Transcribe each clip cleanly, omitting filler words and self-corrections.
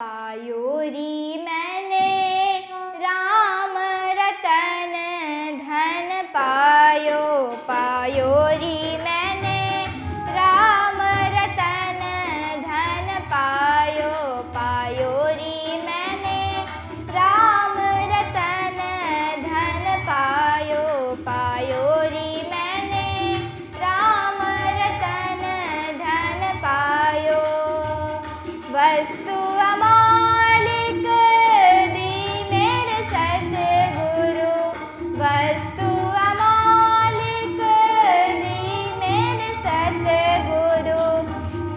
पायोरी मैंने राम रतन धन पायो, पायोरी मैंने राम रतन धन पायो, पायोरी मैंने राम रतन धन पायो, पायोरी मैंने राम रतन धन पायो। वस्तु अमौलिक दी मेरे सतगुरु, वस्तु अमौलिक दी मेरे सतगुरु,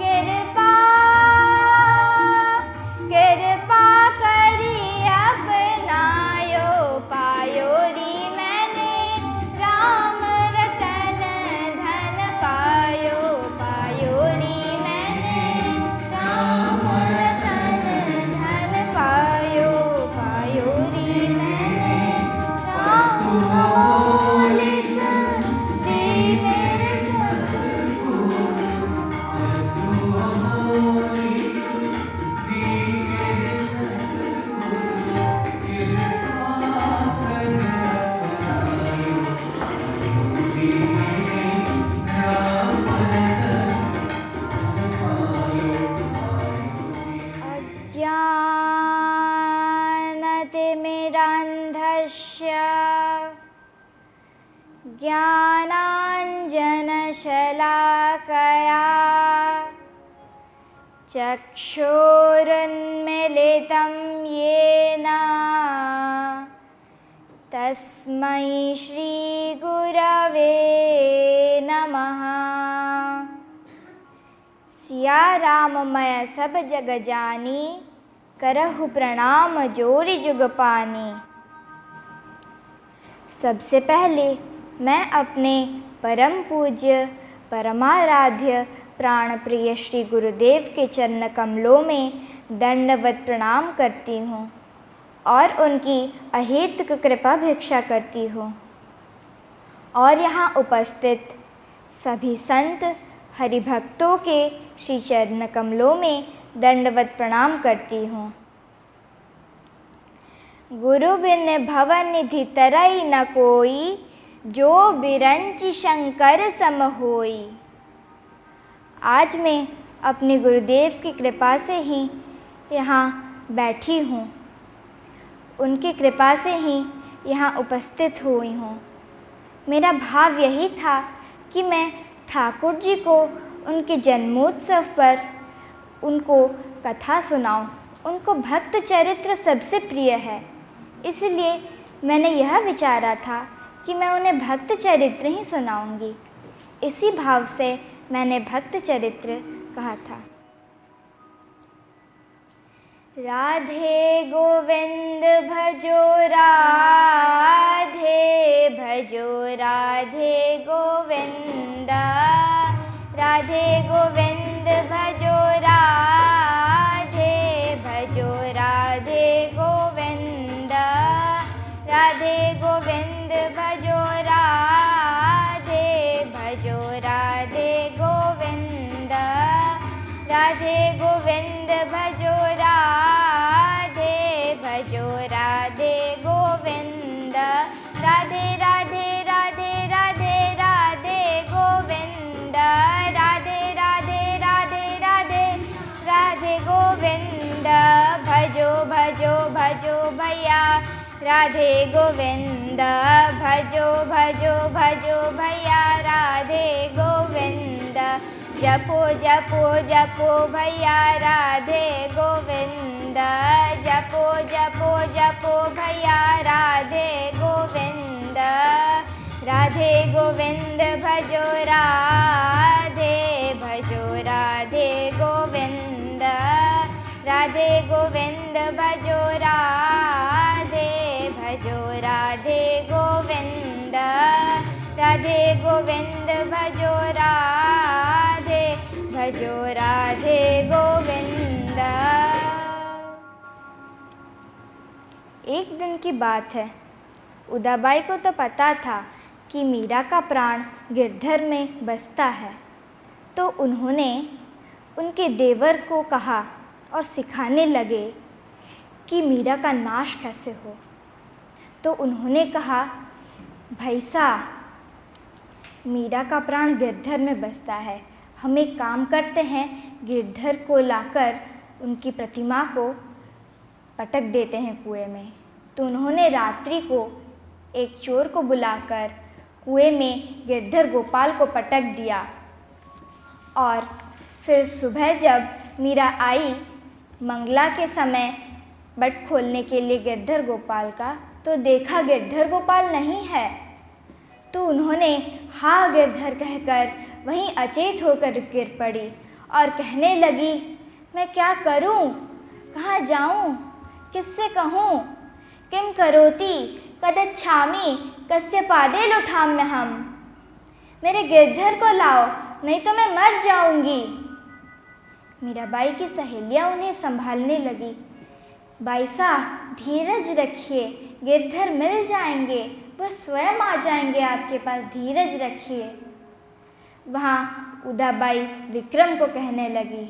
कृपा कृपा करी अपनायो, पायोरी मैंने राम रतन धन पायो, पायोरी मैंने राम रतन धन पायो, पायोरी मैंने राम अमौलिक दी मेरे सतगुरु, अज्ञानतिमिरान्धस्य ज्ञानाञ्जनशलाकया चक्षुरुन्मीलितं येन तस्मै श्रीगुरवे नमः। सिया राम मैं सब जग जानी, करहु प्रणाम जोरी जुग पानी। सबसे पहले मैं अपने परम पूज्य परमाराध्य प्राण प्रिय श्री गुरुदेव के चरण कमलों में दंडवत प्रणाम करती हूँ और उनकी अहेतुक कृपा भिक्षा करती हूँ, और यहाँ उपस्थित सभी संत हरिभक्तों के श्री चरण कमलों में दंडवत प्रणाम करती हूँ। गुरु बिन भवन निधि तरई न कोई, जो बिरंचि शंकर सम होई। आज मैं अपने गुरुदेव की कृपा से ही यहाँ बैठी हूँ, उनकी कृपा से ही यहाँ उपस्थित हुई हूँ। मेरा भाव यही था कि मैं ठाकुर जी को उनके जन्मोत्सव पर उनको कथा सुनाऊं। उनको भक्त चरित्र सबसे प्रिय है, इसलिए मैंने यह विचारा था कि मैं उन्हें भक्त चरित्र ही सुनाऊंगी। इसी भाव से मैंने भक्त चरित्र कहा था। राधे गोविंद भजो राधे भजो राधे गोविंद, राधे गोविंद भजो राधे भजो राधे गोविंद, राधे गोविंद भजो राधे भजो राधे गोविंद, राधे गोविंद भजो राधे भजो राधे गोविंद, राधे राधे राधे राधे राधे गोविंद, राधे राधे राधे राधे राधे गोविंद, भजो भजो भजो भैया राधे गोविंद, भजो भजो भजो भैया राधे गोविंद, जपो जपो जपो भैया राधे गोविंद, जपो जपो जपो भैया राधे गोविंद, राधे गोविंद भजो राधे भजो राधे गोविंद, राधे गोविंद भजो राधे भजो राधे गोविंद, राधे गोविंद भजो राधे भजो राधे गोविंद। एक दिन की बात है, उदाबाई को तो पता था कि मीरा का प्राण गिरधर में बसता है, तो उन्होंने उनके देवर को कहा और सिखाने लगे कि मीरा का नाश कैसे हो। तो उन्होंने कहा, भैसा, मीरा का प्राण गिरधर में बसता है। हम एक काम करते हैं, गिरधर को लाकर उनकी प्रतिमा को पटक देते हैं कुएं में। तो उन्होंने रात्रि को एक चोर को बुलाकर कुएं में गिरधर गोपाल को पटक दिया। और फिर सुबह जब मीरा आई मंगला के समय बट खोलने के लिए गिरधर गोपाल का, तो देखा गिरधर गोपाल नहीं है। तो उन्होंने हाँ गिरधर कहकर वहीं अचेत होकर गिर पड़ी और कहने लगी, मैं क्या करूं, कहाँ जाऊं, किससे कहूं, किम करोति कदच्छामि कस्य पादे लुठाम्यहम्। मेरे गिरधर को लाओ, नहीं तो मैं मर जाऊंगी। मीराबाई की सहेलियां उन्हें संभालने लगी। बाई साहब, धीरज रखिए, गिरधर मिल जाएंगे, वो स्वयं आ जाएंगे आपके पास, धीरज रखिए। वहाँ उदाबाई विक्रम को कहने लगी,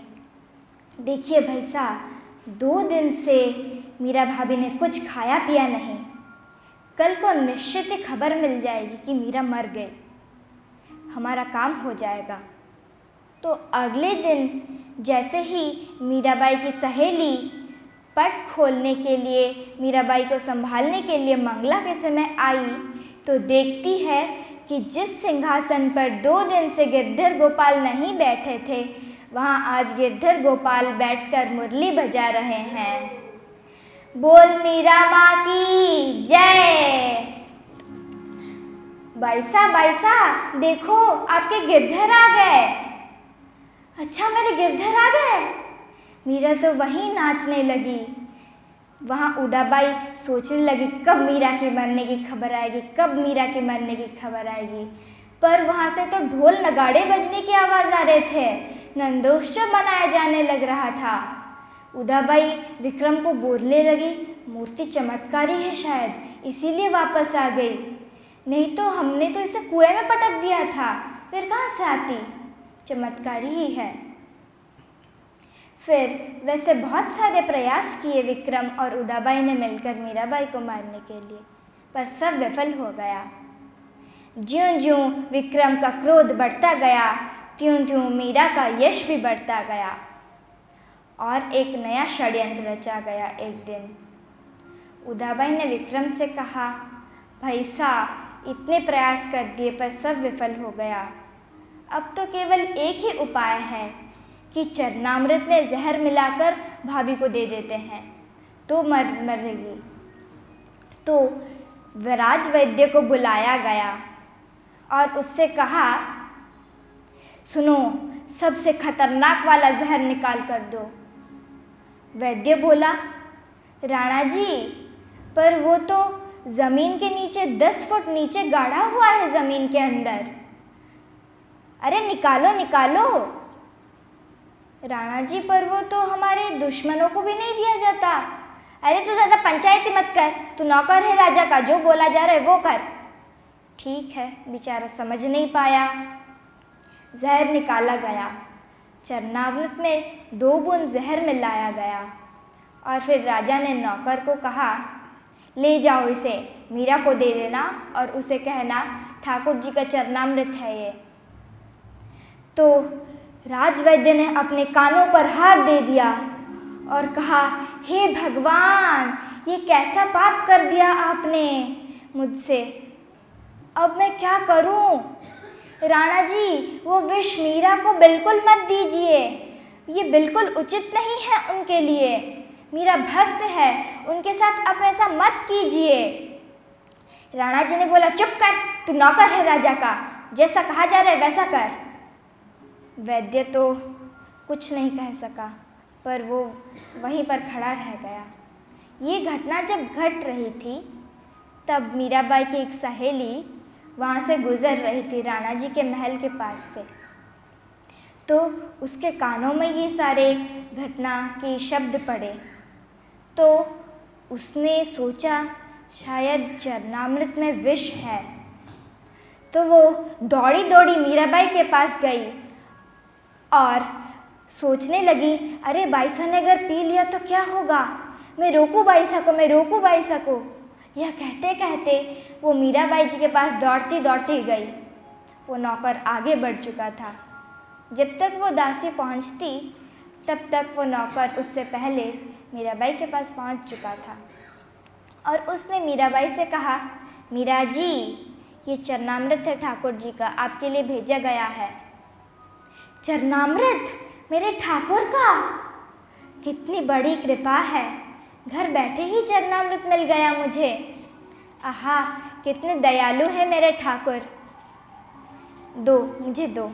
देखिए भाई साहब, 2 दिन से मीरा भाभी ने कुछ खाया पिया नहीं। कल को निश्चित ही खबर मिल जाएगी कि मीरा मर गई, हमारा काम हो जाएगा। तो अगले दिन जैसे ही मीराबाई की सहेली पट खोलने के लिए, मीराबाई को संभालने के लिए मंगला के समय आई, तो देखती है कि जिस सिंहासन पर 2 दिन से गिरधर गोपाल नहीं बैठे थे, वहाँ आज गिरधर गोपाल बैठकर मुरली बजा रहे हैं। बोल मीरा माँ की जय। बाईसा देखो, आपके गिरधर आ गए। अच्छा, मेरे गिरधर आ गए। मीरा तो वहीं नाचने लगी। वहाँ उदाबाई सोचने लगी, कब मीरा के मरने की खबर आएगी, कब मीरा के मरने की खबर आएगी। पर वहाँ से तो ढोल नगाड़े बजने की आवाज़ आ रहे थे, नंदोत्सव मनाया जाने लग रहा था। उदाबाई विक्रम को बोलने लगी, मूर्ति चमत्कारी है शायद, इसीलिए वापस आ गई, नहीं तो हमने तो इसे कुएं में पटक दिया था, फिर कहाँ से आती, चमत्कारी ही है। फिर वैसे बहुत सारे प्रयास किए विक्रम और उदाबाई ने मिलकर मीराबाई को मारने के लिए, पर सब विफल हो गया। ज्यों-ज्यों विक्रम का क्रोध बढ़ता गया, त्यों-त्यों मीरा का यश भी बढ़ता गया। और एक नया षड्यंत्र रचा गया। एक दिन उदाबाई ने विक्रम से कहा, भाई साहब, इतने प्रयास कर दिए पर सब विफल हो गया। अब तो केवल एक ही उपाय है कि चरणामृत में जहर मिलाकर भाभी को दे देते हैं तो मरेगी। तो विराज वैद्य को बुलाया गया और उससे कहा, सुनो, सबसे खतरनाक वाला जहर निकाल कर दो। वैद्य बोला, राणा जी, पर वो तो ज़मीन के नीचे 10 फुट नीचे गाढ़ा हुआ है, ज़मीन के अंदर। अरे निकालो निकालो। राणा जी, पर वो तो हमारे दुश्मनों को भी नहीं दिया जाता। अरे तो ज़्यादा पंचायती मत कर, तू नौकर है राजा का, जो बोला जा रहा है वो कर। ठीक है, बेचारा समझ नहीं पाया। जहर निकाला गया, चरणामृत में 2 बूंद जहर मिलाया गया और फिर राजा ने नौकर को कहा, ले जाओ इसे, मीरा को दे देना और उसे कहना ठाकुर जी का चरणामृत है ये। तो राजवैद्य ने अपने कानों पर हाथ दे दिया और कहा, हे भगवान, ये कैसा पाप कर दिया आपने मुझसे, अब मैं क्या करूं? राणा जी, वो विष मीरा को बिल्कुल मत दीजिए, ये बिल्कुल उचित नहीं है उनके लिए। मीरा भक्त है, उनके साथ आप ऐसा मत कीजिए। राणा जी ने बोला, चुप कर, तू नौकर है राजा का, जैसा कहा जा रहा है वैसा कर। वैद्य तो कुछ नहीं कह सका, पर वो वहीं पर खड़ा रह गया। ये घटना जब घट रही थी तब मीराबाई की एक सहेली वहाँ से गुज़र रही थी, राणा जी के महल के पास से। तो उसके कानों में ये सारे घटना के शब्द पड़े, तो उसने सोचा शायद चरणामृत में विष है। तो वो दौड़ी दौड़ी मीराबाई के पास गई और सोचने लगी, अरे बाईसा ने अगर पी लिया तो क्या होगा, मैं रोकूं बाईसा को, मैं रोकूं बाईसा को। यह कहते कहते वो मीराबाई जी के पास दौड़ती दौड़ती गई। वो नौकर आगे बढ़ चुका था। जब तक वो दासी पहुंचती तब तक वो नौकर उससे पहले मीराबाई के पास पहुंच चुका था और उसने मीराबाई से कहा, मीरा जी, ये चरणामृत है ठाकुर जी का, आपके लिए भेजा गया है। चरणामृत मेरे ठाकुर का? कितनी बड़ी कृपा है, घर बैठे ही चरणामृत मिल गया मुझे। आहा, कितने दयालु है मेरे ठाकुर। दो, मुझे दो।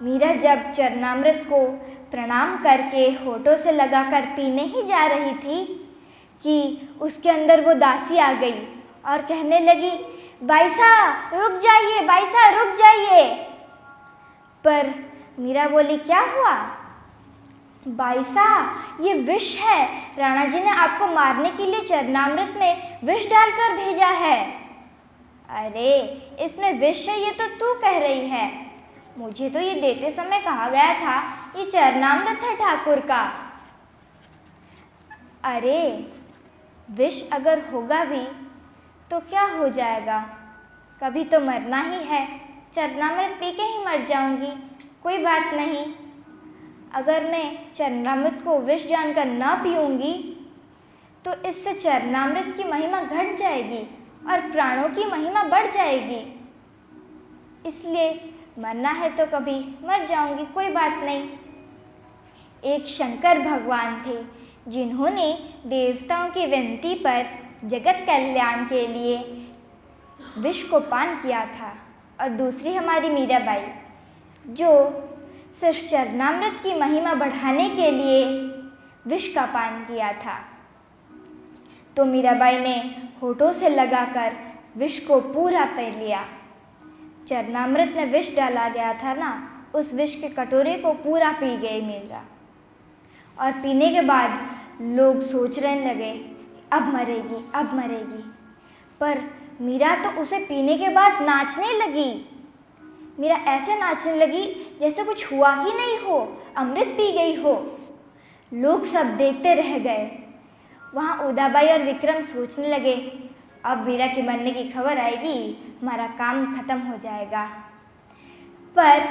मीरा जब चरणामृत को प्रणाम करके होठों से लगाकर पीने ही जा रही थी कि उसके अंदर वो दासी आ गई और कहने लगी, बाईसा रुक जाइए, बाईसा रुक जाइए। पर मीरा बोली, क्या हुआ? बाईसा, ये विष है, राणा जी ने आपको मारने के लिए चरणामृत में विष डालकर भेजा है। अरे इसमें विष है ये तो तू कह रही है, मुझे तो ये देते समय कहा गया था ये चरणामृत है ठाकुर का। अरे विष अगर होगा भी तो क्या हो जाएगा, कभी तो मरना ही है, चरणामृत पी के ही मर जाऊंगी, कोई बात नहीं। अगर मैं चरणामृत को विष जानकर न पीऊँगी तो इससे चरणामृत की महिमा घट जाएगी और प्राणों की महिमा बढ़ जाएगी, इसलिए मरना है तो कभी मर जाऊंगी, कोई बात नहीं। एक शंकर भगवान थे जिन्होंने देवताओं की विनती पर जगत कल्याण के लिए विष को पान किया था, और दूसरी हमारी मीराबाई जो सिर्फ चरणामृत की महिमा बढ़ाने के लिए विष का पान किया था। तो मीराबाई ने होठों से लगाकर विष को पूरा पी लिया। चरणामृत में विष डाला गया था ना, उस विष के कटोरे को पूरा पी गई मीरा। और पीने के बाद लोग सोचने लगे अब मरेगी, अब मरेगी। पर मीरा तो उसे पीने के बाद नाचने लगी। मीरा ऐसे नाचने लगी जैसे कुछ हुआ ही नहीं हो, अमृत पी गई हो। लोग सब देखते रह गए। वहाँ उदाबाई और विक्रम सोचने लगे अब मीरा के मरने की खबर आएगी, हमारा काम खत्म हो जाएगा। पर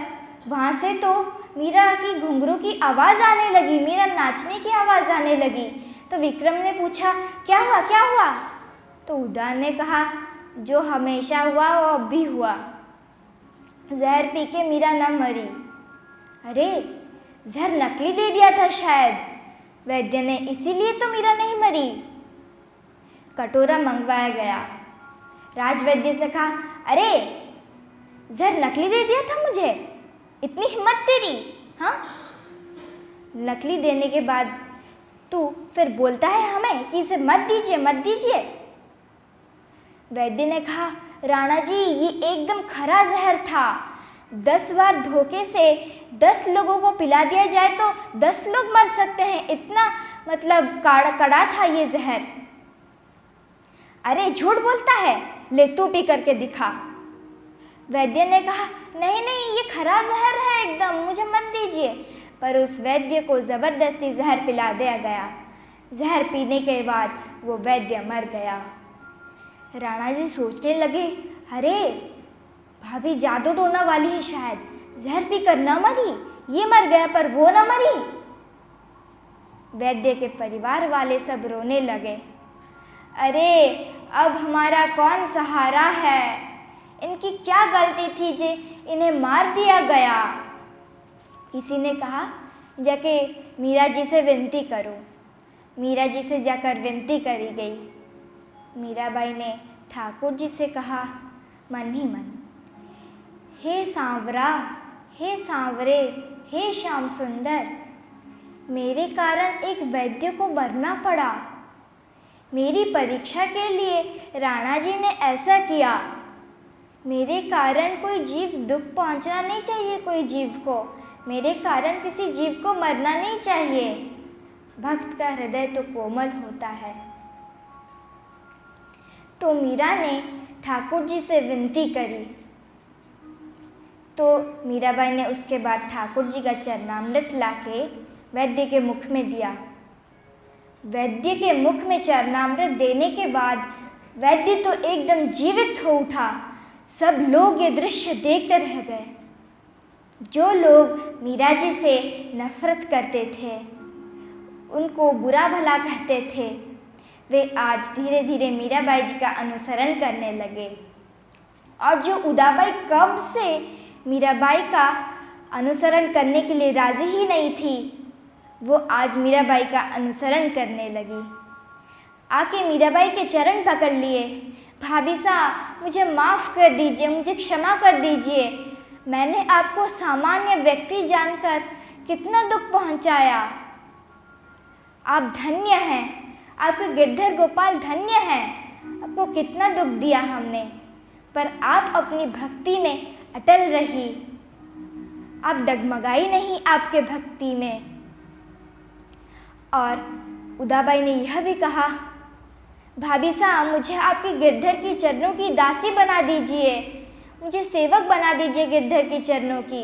वहाँ से तो मीरा की घुंघरू की आवाज़ आने लगी, मीरा नाचने की आवाज़ आने लगी। तो विक्रम ने पूछा, क्या हुआ, क्या हुआ? तो उदा ने कहा, जो हमेशा हुआ वो अब भी हुआ, जहर पी के मीरा न मरी। अरे जहर नकली दे दिया था शायद वैद्य ने, इसीलिए तो मीरा नहीं मरी। कटोरा मंगवाया गया। राजवैद्य से कहा, अरे जहर नकली दे दिया था मुझे, इतनी हिम्मत तेरी? हाँ, नकली देने के बाद तू फिर बोलता है हमें कि इसे मत दीजिए, मत दीजिए। वैद्य ने कहा, राणा जी ये एकदम खरा जहर था, 10 बार धोखे से 10 लोगों को पिला दिया जाए तो 10 लोग मर सकते हैं, इतना मतलब कड़ा था ये जहर। अरे झूठ बोलता है, ले तू पी करके दिखा। वैद्य ने कहा, नहीं नहीं ये खरा जहर है एकदम, मुझे मत दीजिए। पर उस वैद्य को ज़बरदस्ती जहर पिला दिया गया। जहर पीने के बाद वो वैद्य मर गया। राणा जी सोचने लगे, अरे भाभी जादू टोना वाली है शायद, जहर पीकर न मरी, ये मर गया पर वो न मरी। वैद्य के परिवार वाले सब रोने लगे, अरे अब हमारा कौन सहारा है, इनकी क्या गलती थी जे इन्हें मार दिया गया। किसी ने कहा, जाके मीरा जी से विनती करो। मीरा जी से जाकर विनती करी गई। मीराबाई ने ठाकुर जी से कहा मन ही मन, हे सांवरा, हे सांवरे, हे श्याम सुंदर, मेरे कारण एक वैद्य को मरना पड़ा। मेरी परीक्षा के लिए राणा जी ने ऐसा किया। मेरे कारण कोई जीव दुख पहुंचना नहीं चाहिए, कोई जीव को, मेरे कारण किसी जीव को मरना नहीं चाहिए। भक्त का हृदय तो कोमल होता है। तो मीरा ने ठाकुर जी से विनती करी तो मीराबाई ने उसके बाद ठाकुर जी का चरणामृत लाके वैद्य के मुख में दिया। वैद्य के मुख में चरणामृत देने के बाद वैद्य तो एकदम जीवित हो उठा। सब लोग ये दृश्य देखते रह गए। जो लोग मीरा जी से नफरत करते थे, उनको बुरा भला कहते थे, वे आज धीरे धीरे मीराबाई जी का अनुसरण करने लगे। और जो उदाबाई कब से मीराबाई का अनुसरण करने के लिए राजी ही नहीं थी, वो आज मीराबाई का अनुसरण करने लगी। आके मीराबाई के चरण पकड़ लिए। भाभी साहब, मुझे माफ़ कर दीजिए, मुझे क्षमा कर दीजिए। मैंने आपको सामान्य व्यक्ति जानकर कितना दुख पहुंचाया। आप धन्य हैं, आपके गिरधर गोपाल धन्य हैं। आपको कितना दुख दिया हमने, पर आप अपनी भक्ति में अटल रही। आप डगमगाई नहीं आपके भक्ति में। और उदाबाई ने यह भी कहा, भाभी साहब, मुझे आपके गिरधर की चरणों की दासी बना दीजिए, मुझे सेवक बना दीजिए गिरधर की चरणों की।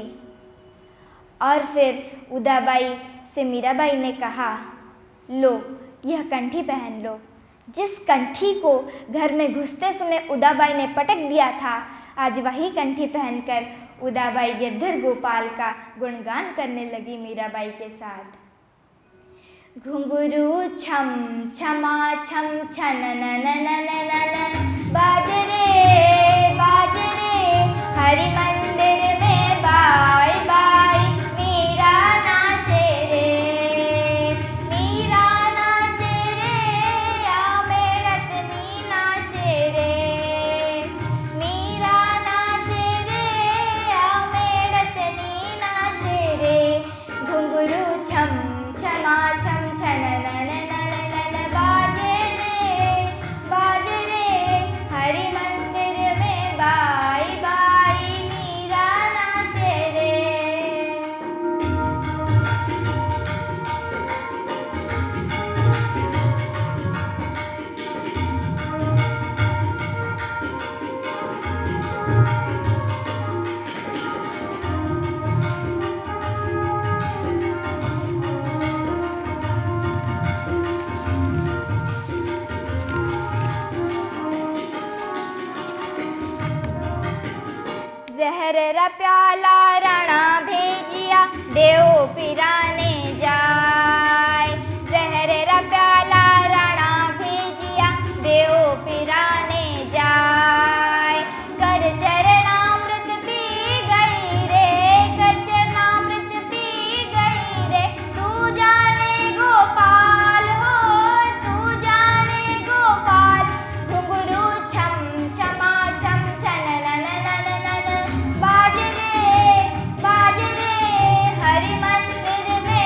और फिर उदाबाई से मीराबाई ने कहा, लो यह कंठी पहन लो। जिस कंठी को घर में घुसते समय उदाबाई ने पटक दिया था, आज वही कंठी पहनकर उदाबाई गिरधर गोपाल का गुणगान करने लगी मीराबाई के साथ। घुंघरू छम छमा छम छननननननन बाजरे हरि मंदिर में बाई बाई मीरा नाचे रे, मीरा नाचे रे, या मेड़तनी नाचे रे, मीरा नाचे रे, या मेड़तनी नाचे रे। घुंघरू छम छमा छम छनननननन बाजे रे हरि मंदिर में बाई बाई मीरा नाचे रे। जहर रा प्याला राणा भेजिया, देव पिराने जाय। जहर रा प्याला राणा भेजिया, देव पिराने जाय। कर चरणामृत पी गई रे, कर चरणामृत पी गई रे। तू जाने गोपाल हो, तू जाने गोपाल। घुंघरू छम छमा छम छनननननन बाज रे हरि मंदिर में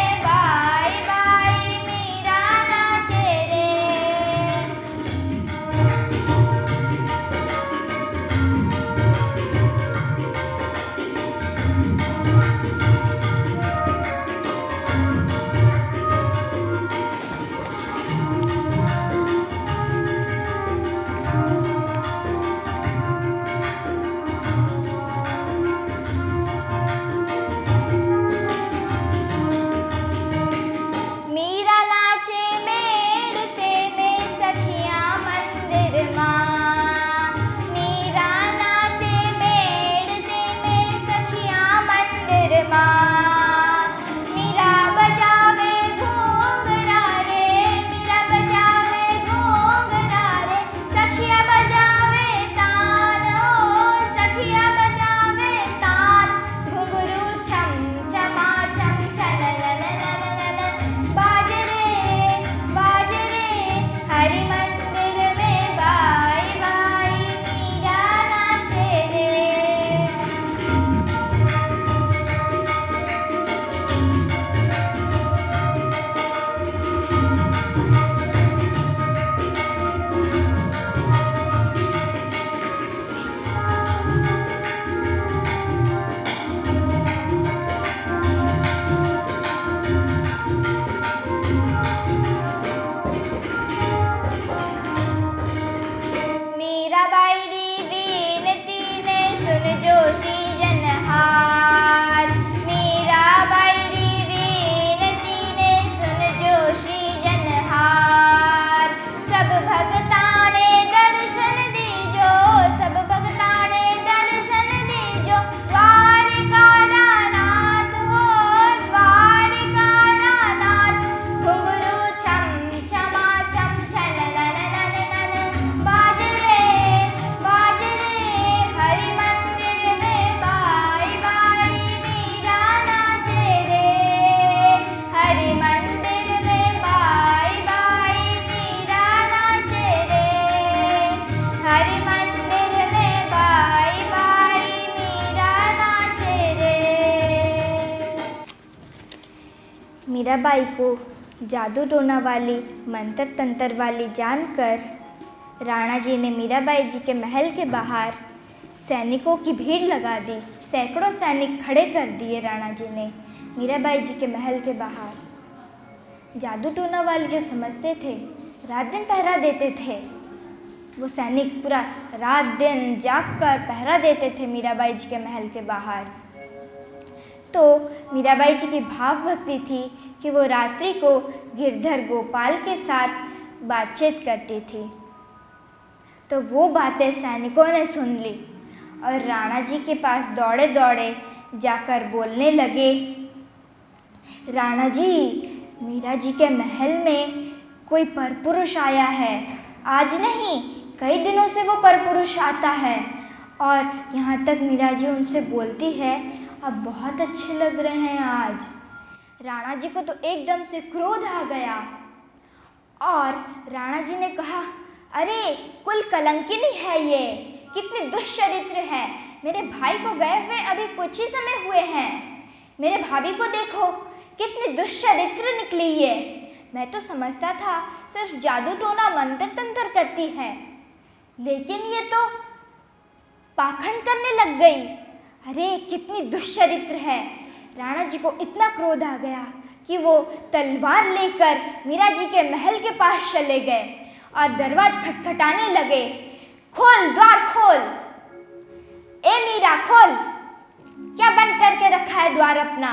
मीराबाई को जादू टोना वाली मंत्र तंत्र वाली जानकर राणा जी ने मीराबाई जी के महल के बाहर सैनिकों की भीड़ लगा दी। सैकड़ों सैनिक खड़े कर दिए राणा जी ने मीराबाई जी के महल के बाहर। जादू टोना वाले जो समझते थे, रात दिन पहरा देते थे, वो सैनिक पूरा रात दिन जागकर पहरा देते थे मीराबाई जी के महल के बाहर। तो मीराबाई जी की भाव भक्ति थी कि वो रात्रि को गिरधर गोपाल के साथ बातचीत करती थी। तो वो बातें सैनिकों ने सुन ली और राणा जी के पास दौड़े दौड़े जाकर बोलने लगे, राणा जी, मीरा जी के महल में कोई परपुरुष आया है। आज नहीं, कई दिनों से वो परपुरुष आता है और यहाँ तक मीरा जी उनसे बोलती है, अब बहुत अच्छे लग रहे हैं आज। राणा जी को तो एकदम से क्रोध आ गया और राणा जी ने कहा, अरे कुल कलंकिनी है ये, कितने दुष्चरित्र है। मेरे भाई को गए हुए अभी कुछ ही समय हुए हैं, मेरे भाभी को देखो कितने दुष्चरित्र निकली ये। मैं तो समझता था सिर्फ जादू टोना मंत्र तंत्र करती है, लेकिन ये तो पाखंड करने लग गई। अरे कितनी दुष्चरित्र है। राणा जी को इतना क्रोध आ गया कि वो तलवार लेकर मीरा जी के महल के पास चले गए और दरवाजा खटखटाने लगे, खोल द्वार खोल, ए मीरा खोल, क्या बंद करके रखा है द्वार अपना।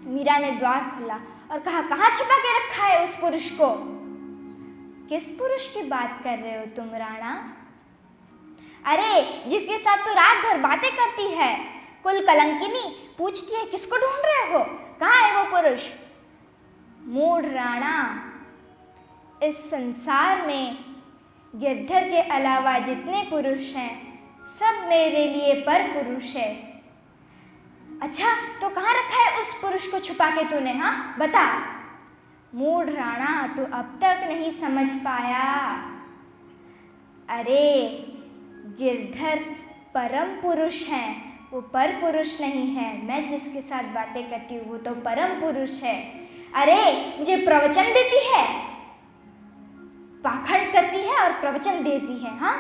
मीरा ने द्वार खोला और कहा, कहाँ छुपा के रखा है उस पुरुष को। किस पुरुष की बात कर रहे हो तुम राणा? अरे जिसके साथ तो रात भर बातें करती है, कुल कलंकिनी। पूछती है किसको ढूंढ रहे हो, कहाँ है वो पुरुष। मूढ़ राणा, इस संसार में गिरधर के अलावा जितने पुरुष हैं सब मेरे लिए पर पुरुष है। अच्छा तो कहाँ रखा है उस पुरुष को छुपा के तूने, हाँ बता। मूढ़ राणा, तू अब तक नहीं समझ पाया। अरे गिरधर परम पुरुष हैं, वो पर पुरुष नहीं है। मैं जिसके साथ बातें करती हूँ वो तो परम पुरुष है। अरे मुझे प्रवचन देती है, पाखंड करती है और प्रवचन देती है। हाँ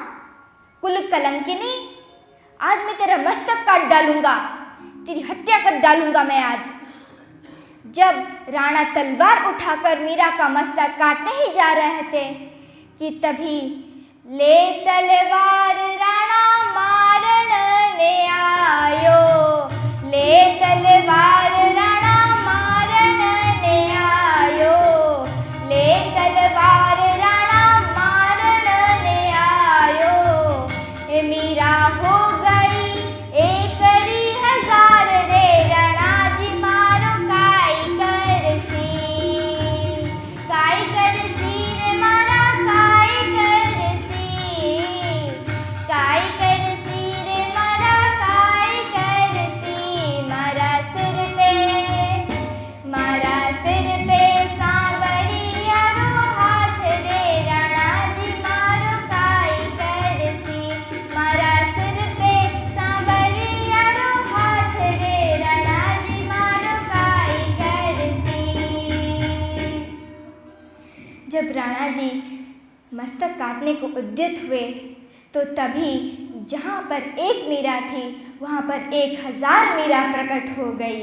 कुल कलंकिनी, आज मैं तेरा मस्तक काट डालूंगा, तेरी हत्या कर डालूंगा मैं आज। जब राणा तलवार उठाकर मीरा का मस्तक काटने ही जा रहे थे कि तभी ले तलवार राणा मारण ने आयो, ले तलवार राणा मारण ने आयो, ले तलवार राणा मारण ने आयो। ये मीरा हो गई एक री हजार रे, राणा जी मारो काई करसी, काई करसी रे मारा काई करसी, काई करसी रे मारा काई करसी। मारा सिर पे सांवरिया रो हाथ रे, राणा जी मारो काई करसी। मारा सिर पे सांवरिया रो हाथ रे, राणा जी मारो काई करसी। जब राणा जी मस्तक काटने को उद्यत हुए तो तभी जहाँ पर एक मीरा थी वहाँ पर 1000 मीरा प्रकट हो गई।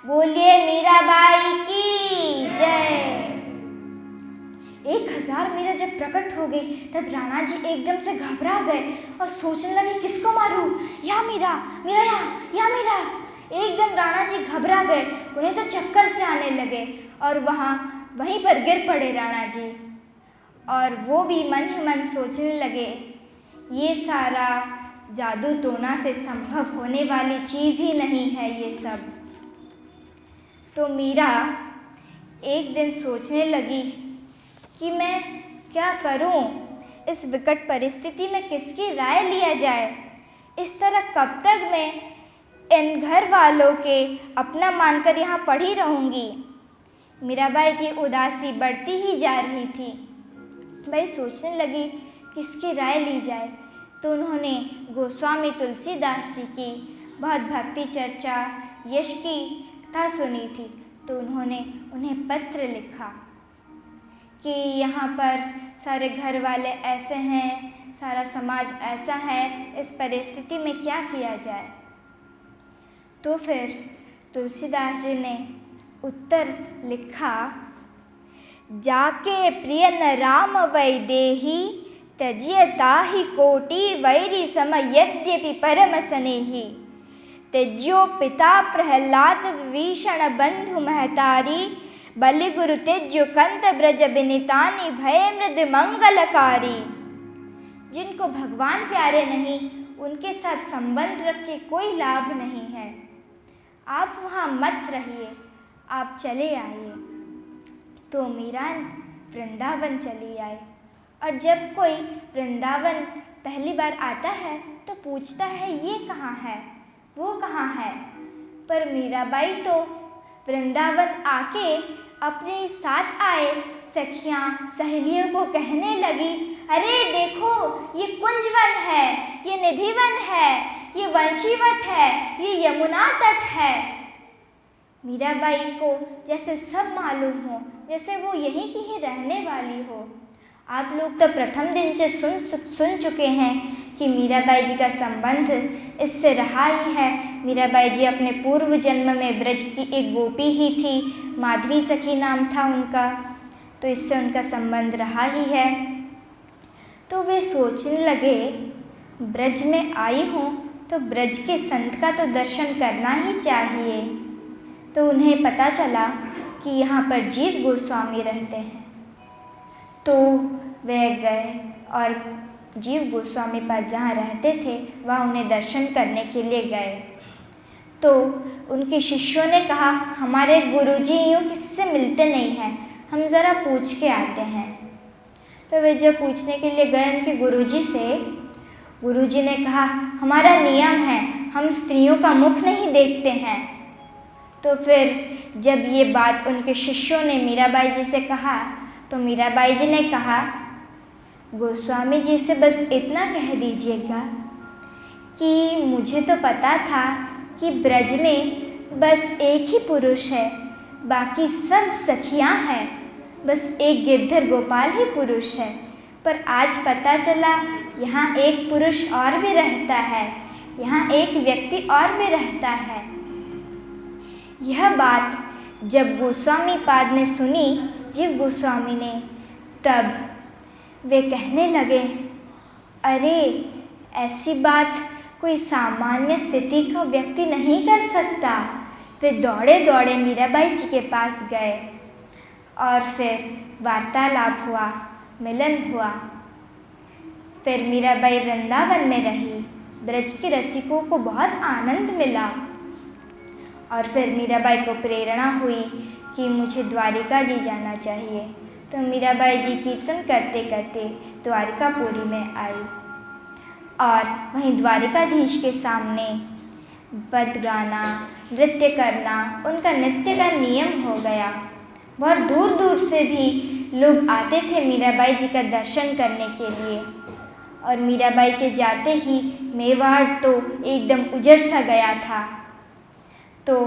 बोलिए मीराबाई की जय। 1000 मीरा जब प्रकट हो गई तब राणा जी एकदम से घबरा गए और सोचने लगे किसको मारूं, या मीरा, मीरा या मीरा। एकदम राणा जी घबरा गए, उन्हें तो चक्कर से आने लगे और वहीं पर गिर पड़े राणा जी। और वो भी मन ही मन सोचने लगे, ये सारा जादू टोना से संभव होने वाली चीज़ ही नहीं है ये सब। तो मीरा एक दिन सोचने लगी कि मैं क्या करूं, इस विकट परिस्थिति में किसकी राय लिया जाए। इस तरह कब तक मैं इन घर वालों के अपना मानकर यहाँ पड़ी रहूँगी। मीराबाई की उदासी बढ़ती ही जा रही थी। भाई सोचने लगी किसकी राय ली जाए। तो उन्होंने गोस्वामी तुलसीदास जी की बहुत भक्ति चर्चा यश की कथा सुनी थी। तो उन्होंने उन्हें पत्र लिखा कि यहाँ पर सारे घर वाले ऐसे हैं, सारा समाज ऐसा है, इस परिस्थिति में क्या किया जाए। तो फिर तुलसीदास जी ने उत्तर लिखा, जाके प्रिय न राम वैदेही त्यज्य ताहि कोटि वैरी सम यद्यपि परम स्नेही त्यज्यो पिता प्रहलाद विभीषण बंधु महतारी बलि गुरु त्यज्यो कंत ब्रज बिनितानि भय मृद मंगलकारी। जिनको भगवान प्यारे नहीं उनके साथ संबंध रख के कोई लाभ नहीं है। आप वहाँ मत रहिए, आप चले आइए। तो मीरा वृंदावन चली आई। और जब कोई वृंदावन पहली बार आता है तो पूछता है ये कहाँ है, वो कहाँ है। पर मीराबाई तो वृंदावन आके अपने साथ आए सखियाँ सहेलियों को कहने लगी, अरे देखो ये कुंजवन है, ये निधिवन है, ये वंशीवट है, ये यमुना तट है। मीराबाई को जैसे सब मालूम हो, जैसे वो यहीं की ही रहने वाली हो। आप लोग तो प्रथम दिन से सुन चुके हैं कि मीराबाई जी का संबंध इससे रहा ही है। मीराबाई जी अपने पूर्व जन्म में ब्रज की एक गोपी ही थी, माधवी सखी नाम था उनका, तो इससे उनका संबंध रहा ही है। तो वे सोचने लगे, ब्रज में आई हूँ तो ब्रज के संत का तो दर्शन करना ही चाहिए। तो उन्हें पता चला कि यहाँ पर जीव गोस्वामी रहते हैं। तो वे गए और जीव गोस्वामी पास जहाँ रहते थे वहाँ उन्हें दर्शन करने के लिए गए। तो उनके शिष्यों ने कहा, हमारे गुरुजी यूँ किसी से मिलते नहीं हैं, हम ज़रा पूछ के आते हैं। तो वे जब पूछने के लिए गए उनके गुरुजी से, गुरुजी ने कहा, हमारा नियम है, हम स्त्रियों का मुख नहीं देखते हैं। तो फिर जब ये बात उनके शिष्यों ने मीराबाई जी से कहा तो मीराबाई जी ने कहा, गोस्वामी जी से बस इतना कह दीजिएगा कि मुझे तो पता था कि ब्रज में बस एक ही पुरुष है, बाकी सब सखियाँ हैं, बस एक गिरधर गोपाल ही पुरुष है। पर आज पता चला यहाँ एक पुरुष और भी रहता है, यहाँ एक व्यक्ति और भी रहता है। यह बात जब गोस्वामी पाद ने सुनी, जीव गोस्वामी ने, तब वे कहने लगे, अरे ऐसी बात कोई सामान्य स्थिति का व्यक्ति नहीं कर सकता। वे दौड़े दौड़े मीराबाई जी के पास गए और फिर वार्तालाप हुआ, मिलन हुआ। फिर मीराबाई वृंदावन में रही, ब्रज के रसिकों को बहुत आनंद मिला। और फिर मीराबाई को प्रेरणा हुई कि मुझे द्वारिका जी जाना चाहिए। तो मीराबाई जी कीर्तन करते करते द्वारिकापुरी में आई और वहीं द्वारिकाधीश के सामने पद गाना, नृत्य करना उनका नित्य का नियम हो गया। बहुत दूर दूर से भी लोग आते थे मीराबाई जी का दर्शन करने के लिए। और मीराबाई के जाते ही मेवाड़ तो एकदम उजड़ सा गया था। तो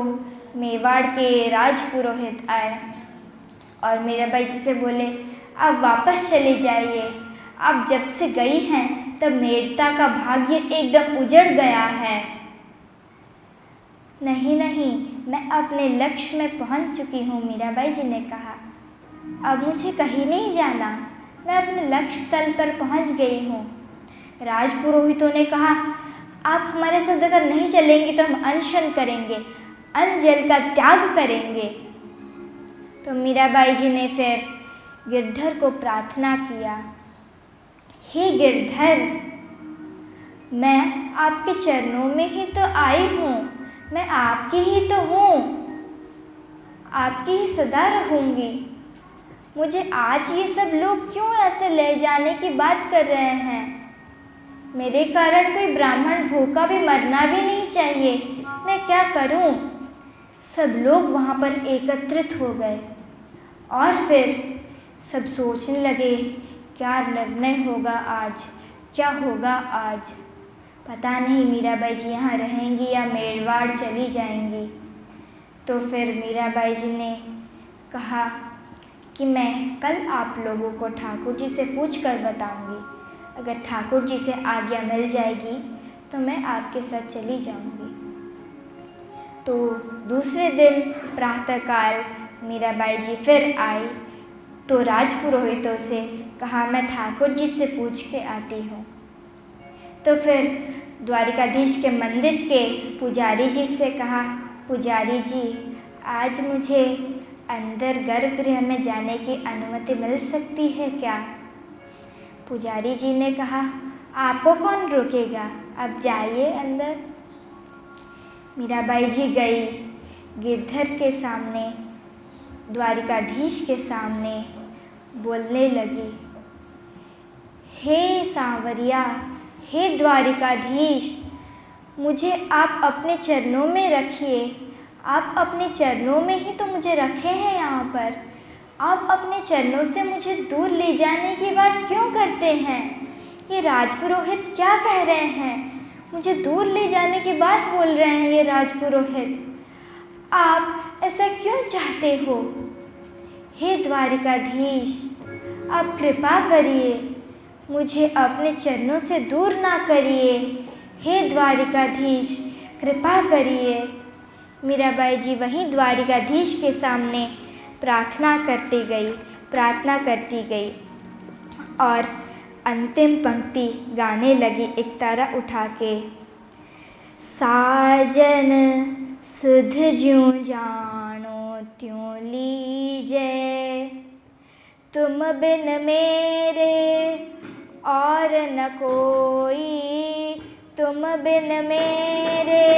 मेवाड़ के राजपुरोहित आए और मीराबाई जी से बोले, आप वापस चले जाइए, आप जब से गई हैं तब मेड़ता का भाग्य एकदम उजड़ गया है। नहीं नहीं, मैं अपने लक्ष्य में पहुंच चुकी हूँ, मीराबाई जी ने कहा। अब मुझे कहीं नहीं जाना, मैं अपने लक्ष्य स्थल पर पहुंच गई हूँ। राजपुरोहितों ने कहा, आप हमारे साथ अगर नहीं चलेंगे तो हम अनशन करेंगे, अन्न जल का त्याग करेंगे। तो मीराबाई जी ने फिर गिरधर को प्रार्थना किया, हे गिरधर, मैं आपके चरणों में ही तो आई हूँ, मैं आपकी ही तो हूँ, आपकी ही सदा रहूँगी। मुझे आज ये सब लोग क्यों ऐसे ले जाने की बात कर रहे हैं? मेरे कारण कोई ब्राह्मण भूखा भी मरना भी नहीं चाहिए, मैं क्या करूँ? सब लोग वहाँ पर एकत्रित हो गए और फिर सब सोचने लगे, क्या निर्णय होगा आज, क्या होगा आज। पता नहीं मीराबाई जी यहाँ रहेंगी या मेड़वाड़ चली जाएंगी। तो तो फिर मीराबाई जी ने कहा कि मैं कल आप लोगों को ठाकुर जी से पूछ कर बताऊंगी। अगर ठाकुर जी से आज्ञा मिल जाएगी तो मैं आपके साथ चली जाऊंगी। तो दूसरे दिन प्रातःकाल मीराबाई जी फिर आई तो राजपुरोहितों से कहा, मैं ठाकुर जी से पूछ के आती हूँ। तो फिर द्वारिकाधीश के मंदिर के पुजारी जी से कहा, पुजारी जी आज मुझे अंदर गर्भगृह में जाने की अनुमति मिल सकती है क्या? पुजारी जी ने कहा, आपको कौन रोकेगा, आप जाइए अंदर। मीराबाई जी गई, गिरधर के सामने, द्वारिकाधीश के सामने बोलने लगी, हे सांवरिया, हे द्वारिकाधीश, मुझे आप अपने चरणों में रखिए। आप अपने चरणों में ही तो मुझे रखे हैं यहाँ पर। आप अपने चरणों से मुझे दूर ले जाने की बात क्यों करते हैं? ये राजपुरोहित क्या कह रहे हैं? मुझे दूर ले जाने की बात बोल रहे हैं ये राजपुरोहित। आप ऐसा क्यों चाहते हो? हे द्वारिकाधीश, आप कृपा करिए, मुझे अपने चरणों से दूर ना करिए। हे द्वारिकाधीश, कृपा करिए। मीराबाई जी वहीं द्वारिकाधीश के सामने प्रार्थना करती गई और अंतिम पंक्ति गाने लगी एक तारा उठा के। साजन सुध ज्यों जानो त्यों लीजे, तुम बिन मेरे और न कोई, तुम बिन मेरे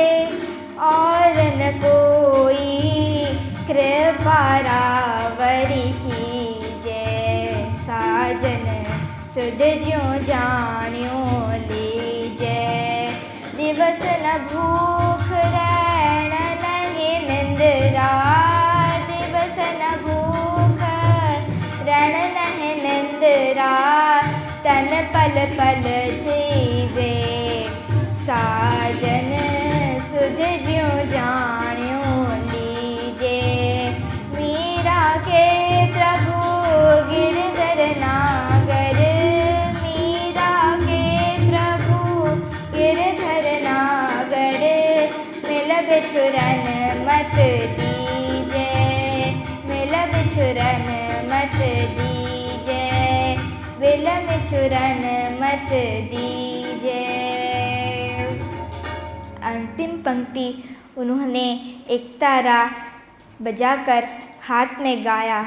और न कोई, कृपा रावरी कीजे। साजन सुध ज्यों जान्यों लीजे, दिवस न भूख रैन नहीं निंद्रा, दिवस न भूख रण नहीं निंद्रा, तन पल पल चीजे। साजन सुध ज्यों जान्यों लीजे, मीरा के प्रभु गिरधर नागर, मीरा के प्रभु गिरधर नागर, मिल बिछुरन मत दीजे, मिल बिछुरन मत दीजे, मिल बिछुरन मत दीजे। अंतिम पंक्ति उन्होंने एक तारा बजाकर हाथ में गाया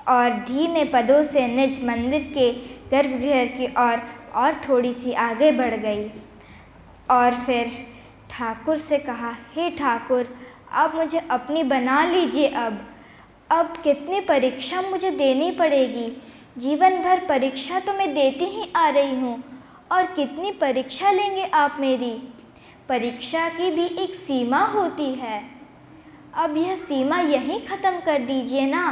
और धीमे पदों से निज मंदिर के गर्भगृह की ओर और थोड़ी सी आगे बढ़ गई और फिर ठाकुर से कहा, हे ठाकुर, आप मुझे अपनी बना लीजिए। अब कितनी परीक्षा मुझे देनी पड़ेगी? जीवन भर परीक्षा तो मैं देती ही आ रही हूँ और कितनी परीक्षा लेंगे आप मेरी? परीक्षा की भी एक सीमा होती है। अब यह सीमा यहीं ख़त्म कर दीजिए ना,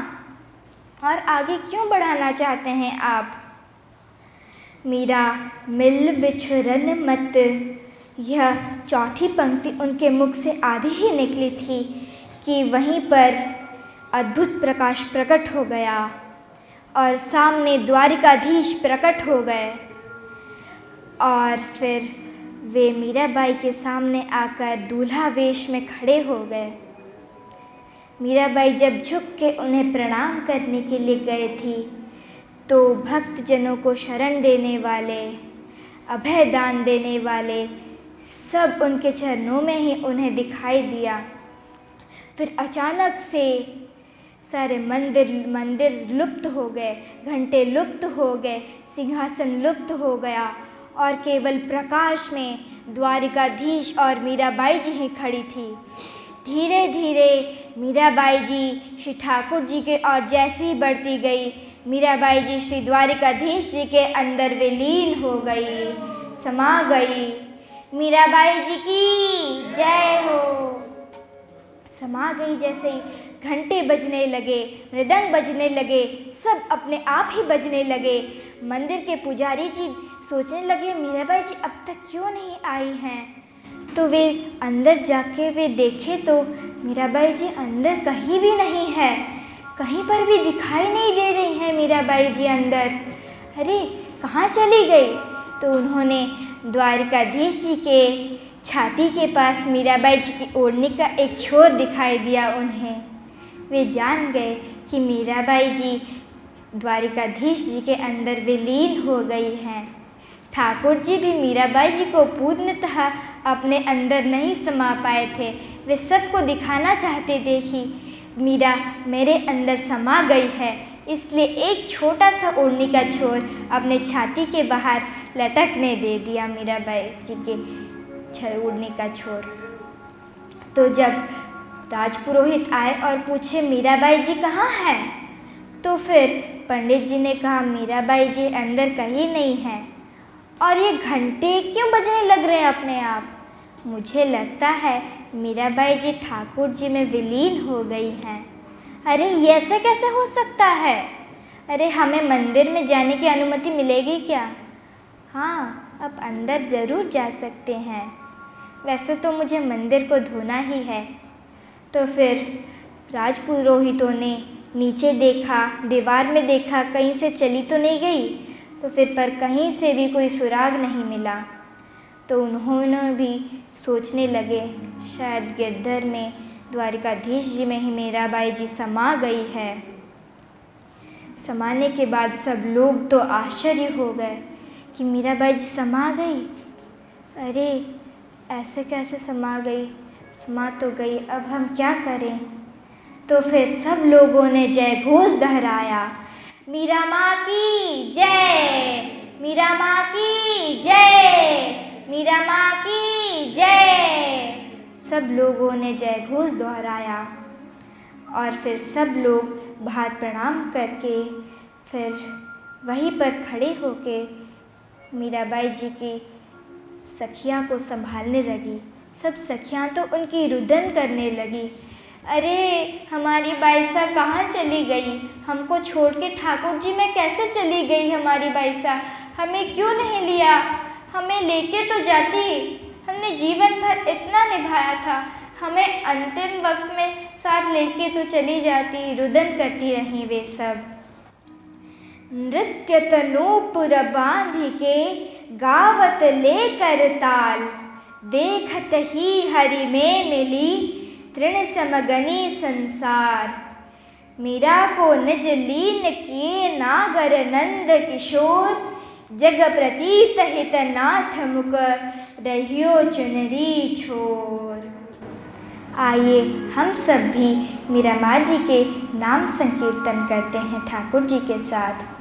और आगे क्यों बढ़ाना चाहते हैं आप? मीरा मिल बिछुरन मत, यह चौथी पंक्ति उनके मुख से आधी ही निकली थी कि वहीं पर अद्भुत प्रकाश प्रकट हो गया और सामने द्वारिकाधीश प्रकट हो गए और फिर वे मीराबाई के सामने आकर दूल्हा वेश में खड़े हो गए। मीराबाई जब झुक के उन्हें प्रणाम करने के लिए गए थी तो भक्तजनों को शरण देने वाले, अभय दान देने वाले सब उनके चरणों में ही उन्हें दिखाई दिया। फिर अचानक से सारे मंदिर लुप्त हो गए, घंटे लुप्त हो गए, सिंहासन लुप्त हो गया और केवल प्रकाश में द्वारिकाधीश और मीराबाई जी ही खड़ी थी। धीरे धीरे मीराबाई जी श्री ठाकुर जी के और जैसे ही बढ़ती गई, मीराबाई जी श्री द्वारिकाधीश जी के अंदर विलीन हो गई, समा गई। मीराबाई जी की जय हो। समा गई जैसे ही घंटे बजने लगे, मृदंग बजने लगे, सब अपने आप ही बजने लगे। मंदिर के पुजारी जी सोचने लगे मीराबाई जी अब तक क्यों नहीं आई हैं। तो वे अंदर जाके वे देखे तो मीराबाई जी अंदर कहीं भी नहीं है, कहीं पर भी दिखाई नहीं दे रही है मीराबाई जी अंदर। अरे कहाँ चली गई? तो उन्होंने द्वारिकाधीश जी के छाती के पास मीराबाई जी की ओढ़नी का एक छोर दिखाई दिया उन्हें। वे जान गए कि मीराबाई जी द्वारिकाधीश जी के अंदर विलीन हो गई हैं। ठाकुर जी भी मीराबाई जी को पूर्णतः अपने अंदर नहीं समा पाए थे। वे सबको दिखाना चाहते थे कि मीरा मेरे अंदर समा गई है, इसलिए एक छोटा सा ओढ़नी का छोर अपने छाती के बाहर लटकने दे दिया मीराबाई जी के ओढ़नी का छोर। तो जब राजपुरोहित आए और पूछे मीराबाई जी कहाँ हैं, तो फिर पंडित जी ने कहा मीराबाई जी अंदर कहीं नहीं हैं। और ये घंटे क्यों बजने लग रहे हैं अपने आप? मुझे लगता है मीराबाई जी ठाकुर जी में विलीन हो गई हैं। अरे ये ऐसे कैसे हो सकता है? अरे हमें मंदिर में जाने की अनुमति मिलेगी क्या? हाँ, अब अंदर ज़रूर जा सकते हैं। वैसे तो मुझे मंदिर को धोना ही है। तो फिर राजपुरोहितों ने नीचे देखा, दीवार में देखा, कहीं से चली तो नहीं गई। तो फिर पर कहीं से भी कोई सुराग नहीं मिला। तो उन्होंने भी सोचने लगे शायद गिरधर में द्वारिकाधीश जी में ही मीराबाई जी समा गई है। समाने के बाद सब लोग तो आश्चर्य हो गए कि मीराबाई जी समा गई। अरे ऐसे कैसे समा गई? समा तो गई, अब हम क्या करें? तो फिर सब लोगों ने जय घोष दोहराया, मीरा माँ की जय, मीरा माँ की जय, मीरा माँ की जय। सब लोगों ने जय घोष दोहराया और फिर सब लोग बाहर प्रणाम करके फिर वहीं पर खड़े होके मीराबाई जी की सखियाँ को संभालने लगी। सब सखियाँ तो उनकी रुदन करने लगी। अरे हमारी बाईसा कहाँ चली गई? हमको छोड़ के ठाकुर जी में कैसे चली गई हमारी बाईसा? हमें क्यों नहीं लिया? हमें लेके तो जाती, हमने जीवन भर इतना निभाया था, हमें अंतिम वक्त में साथ लेके तो चली जाती। रुदन करती रहीं वे सब। नृत्य तनूपुर बांध के गावत लेकर ताल, देखत ही हरि में मिली तृण समगनी संसार। मीरा को निज लीन किए नागर नंद किशोर, जग प्रतीत हित नाथ मुख रहियो चुनरी छोर। आइए हम सब भी मीरा माँ जी के नाम संकीर्तन करते हैं ठाकुर जी के साथ।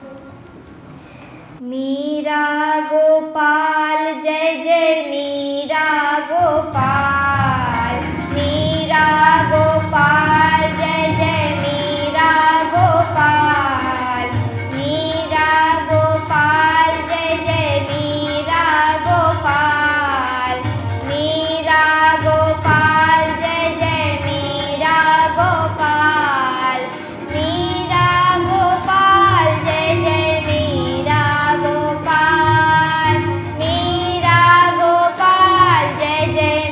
मीरा गोपाल जय जय मीरा गोपाल, मीरा गोपाल जय जय मीरा गोपाल, मीरा गोपाल जय जय मीरा गोपाल, मीरा गोपाल जय जय मीरा गोपाल, मीरा गोपाल जय जय मीरा गोपाल, मीरा गोपाल जय जय